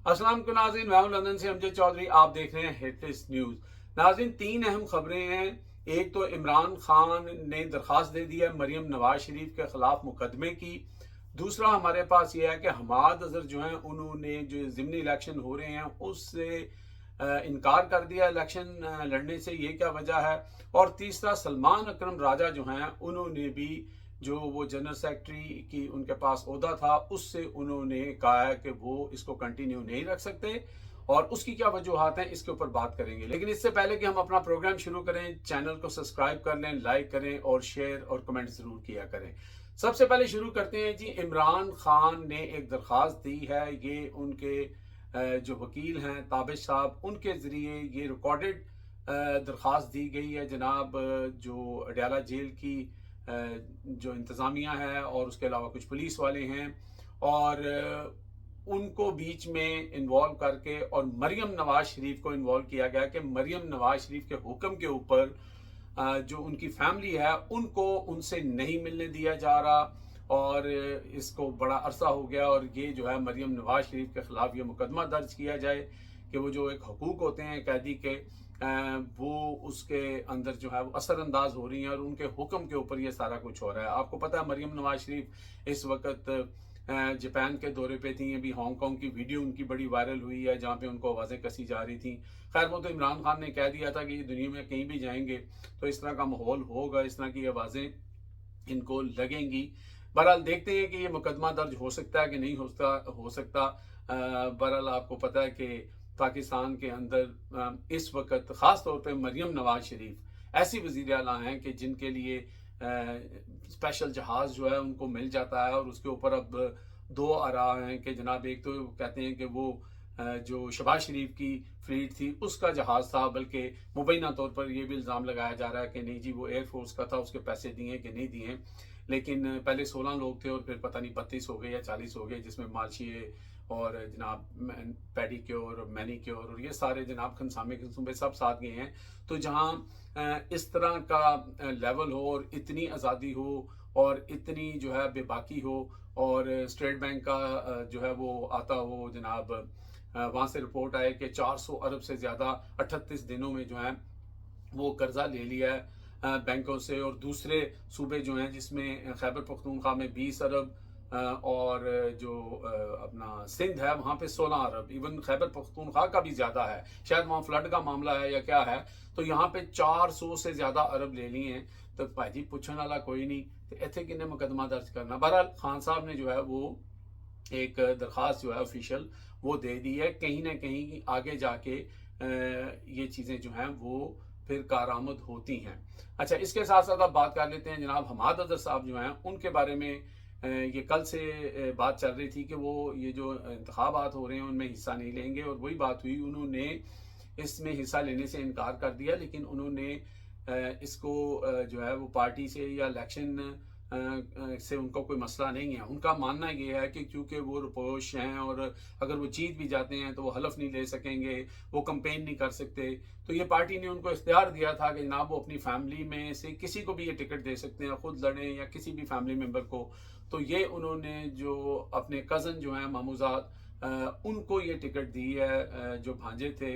अस्सलाम वालेकुम नाज़रीन, मैं हूं लंदन से अमजद चौधरी। आप देख रहे हैं हेडलाइंस न्यूज़। नाज़रीन, तीन अहम खबरें हैं। एक तो इमरान खान ने दरख्वास्त दे दी है मरीम नवाज शरीफ के खिलाफ मुकदमे की। दूसरा हमारे पास ये है कि हमाद अजहर जो हैं उन्होंने जो ज़िमनी इलेक्शन हो रहे हैं उससे इनकार कर दिया इलेक्शन लड़ने से। ये क्या वजह है? और तीसरा, सलमान अकरम राजा जो हैं उन्होंने भी जो वो जनरल सेक्रेटरी की उनके पास ओहदा था उससे उन्होंने कहा है कि वो इसको कंटिन्यू नहीं रख सकते, और उसकी क्या वजूहत हैं इसके ऊपर बात करेंगे। लेकिन इससे पहले कि हम अपना प्रोग्राम शुरू करें, चैनल को सब्सक्राइब कर लें, लाइक करें और शेयर और कमेंट ज़रूर किया करें। सबसे पहले शुरू करते हैं जी। इमरान खान ने एक दरख्वास्त दी है, ये उनके जो वकील हैं ताबिश साहब, उनके ज़रिए ये रिकॉर्डेड दरख्वास्त दी गई है। जनाब जो अडयाला जेल की जो इंतज़ामिया है और उसके अलावा कुछ पुलिस वाले हैं, और उनको बीच में इन्वॉल्व करके और मरीम नवाज शरीफ को इन्वॉल्व किया गया कि मरीम नवाज शरीफ के हुक्म के ऊपर जो उनकी फैमिली है उनको उनसे नहीं मिलने दिया जा रहा। और इसको बड़ा अरसा हो गया, और ये जो है मरीम नवाज शरीफ के ख़िलाफ़ ये मुकदमा दर्ज किया जाए कि वो जो एक हकूक़ होते हैं कैदी के, वो उसके अंदर जो है वो असरअंदाज हो रही हैं और उनके हुक्म के ऊपर ये सारा कुछ हो रहा है। आपको पता है मरीम नवाज शरीफ इस वक्त जापान के दौरे पे थी। अभी हांगकांग की वीडियो उनकी बड़ी वायरल हुई है जहाँ पे उनको आवाज़ें कसी जा रही थी। खैर, वो तो इमरान खान ने कह दिया था कि दुनिया में कहीं भी जाएंगे तो इस तरह का माहौल होगा, इस तरह की आवाज़ें इनको लगेंगी। बहरहाल देखते हैं कि ये मुकदमा दर्ज हो सकता है कि नहीं हो सकता। बहरहाल आपको पता है कि पाकिस्तान के अंदर इस वक्त ख़ास तौर पे मरीम नवाज शरीफ ऐसी वज़ीर आला हैं कि जिनके लिए स्पेशल जहाज़ जो है उनको मिल जाता है, और उसके ऊपर अब दो आ रहा हैं कि जनाब एक तो कहते हैं कि वो जो शहबाज शरीफ की फ्लीट थी उसका जहाज़ था, बल्कि मुबैना तौर पर यह भी इल्ज़ाम लगाया जा रहा है कि नहीं जी वो एयरफोर्स का था, उसके पैसे दिए कि नहीं दिए। लेकिन पहले 16 लोग थे और फिर पता नहीं 32 हो गए या 40 हो गए, जिसमें मालशिए और जनाब पेडिक्योर, मैनिक्योर और ये सारे जनाब खनसामे खनसूबे सब साथ गए हैं। तो जहाँ इस तरह का लेवल हो और इतनी आज़ादी हो और इतनी जो है बेबाकी हो, और स्टेट बैंक का जो है वो आता हो जनाब, वहाँ से रिपोर्ट आए कि 400 अरब से ज़्यादा 38 दिनों में जो है वो कर्जा ले लिया है बैंकों से। और दूसरे सूबे जो हैं जिसमें खैबर पख्तूनख्वा में 20 अरब और जो अपना सिंध है वहाँ पे 16 अरब, इवन खैबर पख्तूनख्वा का भी ज़्यादा है, शायद वहाँ फ्लड का मामला है या क्या है। तो यहाँ पे 400 से ज़्यादा अरब ले लिए हैं। तो भाजी पूछने वाला कोई नहीं, तो इतने किन्ने मुकदमा दर्ज करना। बहरहाल खान साहब ने जो है वो एक दरख्वास्त जो है ऑफिशियल वो दे दी है। कहीं ना कहीं आगे जाके ये चीज़ें जो हैं वो फिर कारआमद होती हैं। अच्छा, इसके साथ साथ आप बात कर लेते हैं जनाब हमाद अजहर साहब जो हैं उनके बारे में। ये कल से बात चल रही थी कि वो ये जो इंतखाबात हो रहे हैं उनमें हिस्सा नहीं लेंगे, और वही बात हुई, उन्होंने इसमें हिस्सा लेने से इनकार कर दिया। लेकिन उन्होंने इसको जो है वो पार्टी से या इलेक्शन से उनका कोई मसला नहीं है। उनका मानना ये है कि क्योंकि वो रुपोश हैं और अगर वो जीत भी जाते हैं तो वो हलफ नहीं ले सकेंगे, वो कंपेन नहीं कर सकते। तो ये पार्टी ने उनको इख्तियार दिया था कि जनाब वो अपनी फैमिली में से किसी को भी ये टिकट दे सकते हैं, खुद लड़ें या किसी भी फैमिली मेम्बर को। तो ये उन्होंने जो अपने कज़न जो हैं मामूजाद उनको ये टिकट दी है, जो भांजे थे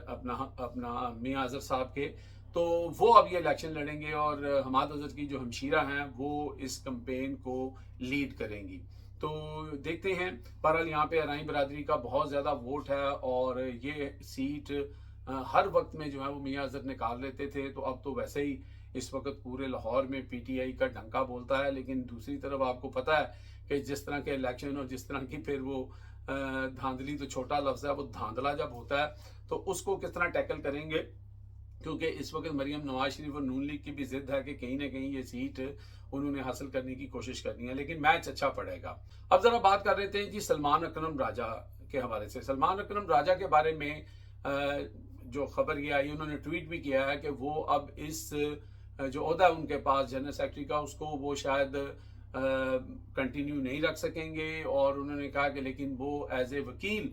अपना अपना मियां अजहर साहब के। तो वो अब ये इलेक्शन लड़ेंगे और हमाद अजहर की जो हमशीरा हैं वो इस कंपेन को लीड करेंगी। तो देखते हैं। बहरहाल यहाँ पे अराई बरादरी का बहुत ज़्यादा वोट है, और ये सीट हर वक्त में जो है वो मियां अजहर निकाल लेते थे। तो अब तो वैसे ही इस वक्त पूरे लाहौर में पीटीआई का डंका बोलता है। लेकिन दूसरी तरफ आपको पता है कि जिस तरह के इलेक्शन और जिस तरह की फिर वो धांधली, तो छोटा लफ्ज़ है, वो धांधला जब होता है तो उसको किस तरह टैकल करेंगे, क्योंकि इस वक्त मरीम नवाज शरीफ और नून लीग की भी जिद है कि कहीं ना कहीं ये सीट उन्होंने हासिल करने की कोशिश करनी है। लेकिन मैच अच्छा पड़ेगा। अब जरा बात कर रहे थे जी सलमान अकरम राजा के हवाले से। सलमान अकरम राजा के बारे में जो खबर ये आई, उन्होंने ट्वीट भी किया है कि वो अब इस जो ओहदा है उनके पास जनरल सेक्रेटरी का, उसको वो शायद कंटिन्यू नहीं रख सकेंगे। और उन्होंने कहा कि लेकिन वो एज ए वकील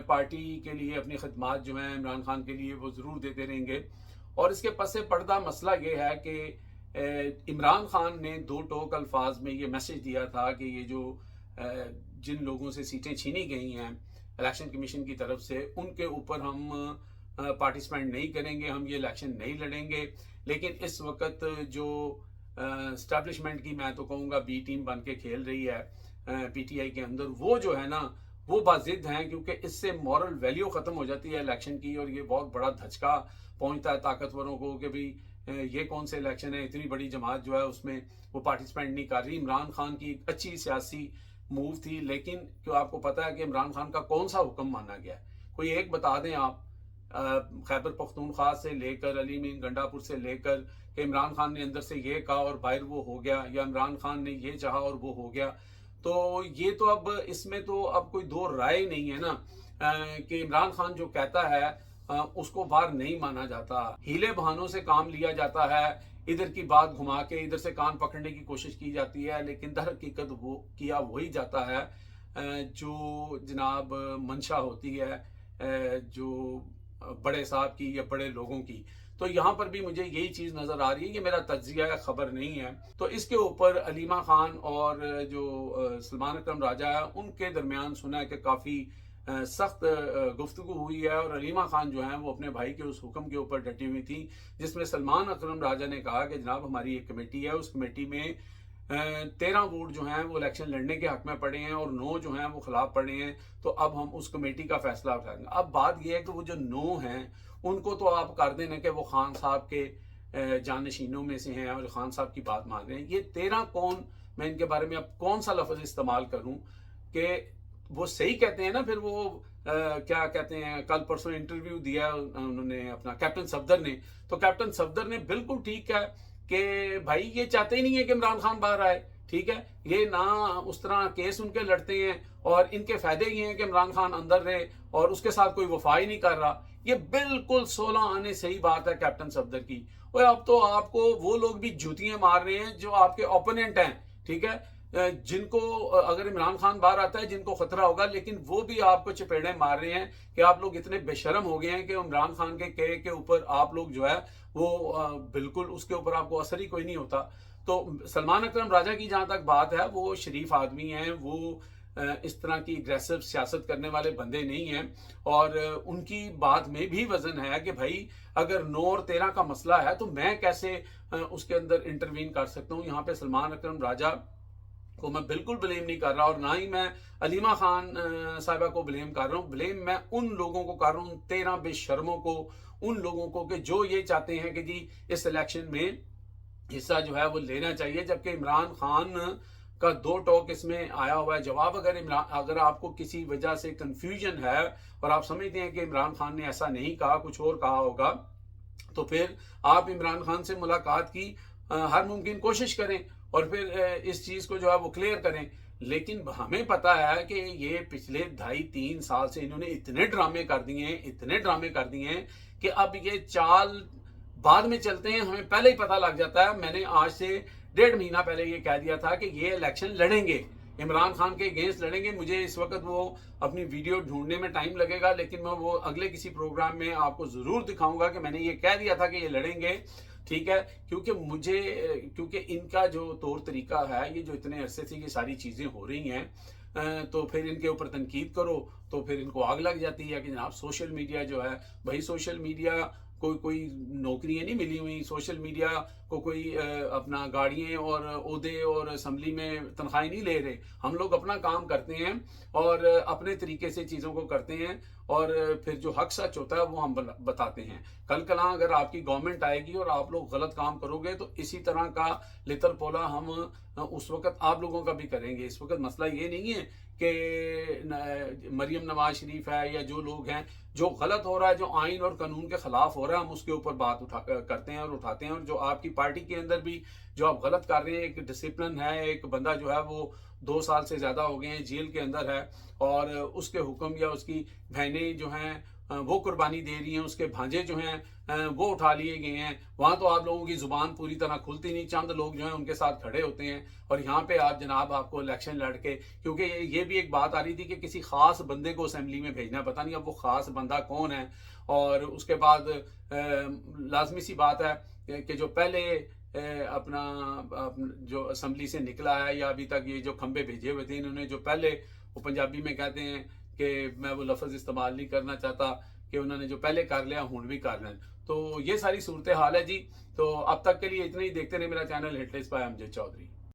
पार्टी के लिए अपनी खदमात जो हैं इमरान खान के लिए वो ज़रूर देते रहेंगे। और इसके पस पर्दा मसला ये है कि इमरान खान ने दो टोक अल्फाज में ये मैसेज दिया था कि ये जो जिन लोगों से सीटें छीनी गई हैं इलेक्शन कमीशन की तरफ से, उनके ऊपर हम पार्टिसिपेंट नहीं करेंगे, हम ये इलेक्शन नहीं लड़ेंगे। लेकिन इस वक्त जो स्टैब्लिशमेंट की, मैं तो कहूँगा, बी टीम बन के खेल रही है पीटीआई के अंदर, वो जो है ना वो बाजिद हैं, क्योंकि इससे मॉरल वैल्यू ख़त्म हो जाती है इलेक्शन की, और ये बहुत बड़ा धचका पहुंचता है ताकतवरों को कि भाई ये कौन से इलेक्शन है, इतनी बड़ी जमात जो है उसमें वो पार्टिसिपेंट नहीं कर रही। इमरान खान की एक अच्छी सियासी मूव थी, लेकिन क्यों आपको पता है कि इमरान खान का कौन सा हुक्म माना गया है? कोई एक बता दें आप, खैबर पख्तूनख्वा से लेकर, अली मीन गंडापुर से लेकर, कि इमरान खान ने अंदर से ये कहा और बाहर वो हो गया, या इमरान खान ने ये चाहा और वो हो गया। तो ये तो अब इसमें तो अब कोई दो राय नहीं है ना, कि इमरान खान जो कहता है उसको बाहर नहीं माना जाता, हीले बहानों से काम लिया जाता है, इधर की बात घुमा के इधर से कान पकड़ने की कोशिश की जाती है, लेकिन दर हकीकत वो किया वही जाता है जो जनाब मंशा होती है जो बड़े साहब की या बड़े लोगों की। तो यहाँ पर भी मुझे यही चीज़ नज़र आ रही है, ये मेरा तज्जिया है, खबर नहीं है। तो इसके ऊपर अलीमा खान और जो सलमान अकरम राजा है उनके दरमियान सुना है कि काफ़ी सख्त गुफ्तगू हुई है, और अलीमा खान जो है वो अपने भाई के उस हुक्म के ऊपर डटी हुई थी, जिसमें सलमान अकरम राजा ने कहा कि जनाब हमारी एक कमेटी है, उस कमेटी में 13 वोट जो हैं वो इलेक्शन लड़ने के हक में पड़े हैं और 9 जो हैं वो खिलाफ पड़े हैं, तो अब हम उस कमेटी का फैसला उठाएंगे। अब बात यह है कि वो जो 9 हैं उनको तो आप कर देना कि वो खान साहब के जानशीनों में से हैं और खान साहब की बात मान रहे हैं। ये 13 कौन, मैं इनके बारे में अब कौन सा लफ्ज़ इस्तेमाल करूं कि वो सही कहते हैं ना, फिर वो क्या कहते हैं, कल परसों इंटरव्यू दिया उन्होंने अपना कैप्टन सफदर ने, तो कैप्टन सफदर ने बिल्कुल ठीक है कि भाई ये चाहते ही नहीं है कि इमरान खान बाहर आए, ठीक है, ये ना उस तरह केस उनके लड़ते हैं और इनके फायदे ये हैं कि इमरान खान अंदर रहे और उसके साथ कोई वफा ही नहीं कर रहा। ये बिल्कुल 16 आने सही बात है कैप्टन सफदर की। और अब तो आपको वो लोग भी जूतियां मार रहे हैं जो आपके ओपोनेंट हैं, ठीक है, जिनको अगर इमरान खान बाहर आता है जिनको खतरा होगा, लेकिन वो भी आपको चपेड़े मार रहे हैं कि आप लोग इतने बेशरम हो गए हैं कि इमरान खान के ऊपर आप लोग जो है वो बिल्कुल उसके ऊपर आपको असर ही कोई नहीं होता। तो सलमान अकरम राजा की जहां तक बात है, वो शरीफ आदमी हैं, वो इस तरह की एग्रेसिव सियासत करने वाले बंदे नहीं हैं, और उनकी बात में भी वजन है कि भाई अगर 9 और 13 का मसला है तो मैं कैसे उसके अंदर इंटरवीन कर सकता हूँ। यहाँ पे सलमान अकरम राजा को मैं बिल्कुल ब्लेम नहीं कर रहा, और ना ही मैं अलीमा खान साहिबा को ब्लेम कर रहा हूँ। ब्लेम मैं उन लोगों को कर रहा हूँ, 13 बेशर्मों को, उन लोगों को कि जो ये चाहते हैं कि जी इस इलेक्शन में हिस्सा जो है वो लेना चाहिए, जबकि इमरान खान का 2 टॉक इसमें आया हुआ है। जवाब अगर आपको किसी वजह से कंफ्यूजन है और आप समझते हैं कि इमरान खान ने ऐसा नहीं कहा, कुछ और कहा होगा, तो फिर आप इमरान खान से मुलाकात की हर मुमकिन कोशिश करें और फिर इस चीज़ को जो है वो क्लियर करें। लेकिन हमें पता है कि ये पिछले 2.5-3 साल से इन्होंने इतने ड्रामे कर दिए हैं, इतने ड्रामे कर दिए हैं कि अब ये चाल बाद में चलते हैं, हमें पहले ही पता लग जाता है। मैंने आज से 1.5 महीना पहले ये कह दिया था कि ये इलेक्शन लड़ेंगे, इमरान खान के अगेंस्ट लड़ेंगे। मुझे इस वक्त वो अपनी वीडियो ढूंढने में टाइम लगेगा, लेकिन मैं वो अगले किसी प्रोग्राम में आपको ज़रूर दिखाऊंगा कि मैंने ये कह दिया था कि ये लड़ेंगे, ठीक है। क्योंकि इनका जो तौर तरीका है, ये जो इतने अरसे से ये सारी चीज़ें हो रही हैं, तो फिर इनके ऊपर तनकीद करो तो फिर इनको आग लग जाती है कि जनाब सोशल मीडिया जो है, भाई सोशल मीडिया कोई नौकरियां नहीं मिली हुई, सोशल मीडिया को कोई अपना गाड़ियाँ और ओहदे और असम्बली में तनख्वाही नहीं ले रहे। हम लोग अपना काम करते हैं और अपने तरीके से चीज़ों को करते हैं, और फिर जो हक सच होता है वो हम बताते हैं। कल कला अगर आपकी गवर्नमेंट आएगी और आप लोग गलत काम करोगे तो इसी तरह का लितर पोला हम उस वक्त आप लोगों का भी करेंगे। इस वक्त मसला ये नहीं है कि मरियम नवाज शरीफ है या जो लोग हैं, जो गलत हो रहा है, जो आइन और कानून के खिलाफ हो रहा है, हम उसके ऊपर बात करते हैं और उठाते हैं। और जो आपकी पार्टी के अंदर भी जो आप गलत कर रहे हैं, एक डिसिप्लिन है, एक बंदा जो है वो 2 साल से ज़्यादा हो गए हैं जेल के अंदर है, और उसके हुक्म या उसकी बहनें जो हैं वो कुर्बानी दे रही हैं, उसके भांजे जो हैं वो उठा लिए गए हैं, वहाँ तो आप लोगों की ज़ुबान पूरी तरह खुलती नहीं, चंद लोग जो हैं उनके साथ खड़े होते हैं। और यहाँ पे आप जनाब आपको इलेक्शन लड़ के, क्योंकि ये भी एक बात आ रही थी कि किसी ख़ास बंदे को असेंबली में भेजना, पता नहीं अब वो ख़ास बंदा कौन है। और उसके बाद लाजमी सी बात है कि जो पहले अपना जो असेंबली से निकला है या अभी तक ये जो खंबे भेजे हुए थे इन्होंने, जो पहले वो पंजाबी में कहते हैं کہ میں وہ لفظ استعمال نہیں کرنا چاہتا کہ انہوں نے جو پہلے کر لیا ہوں بھی کر لیں. تو یہ ساری صورتحال ہے جی. تو اب تک کے لیے اتنا ہی. دیکھتے رہے میرا channel hit list by Amjad Chaudhry.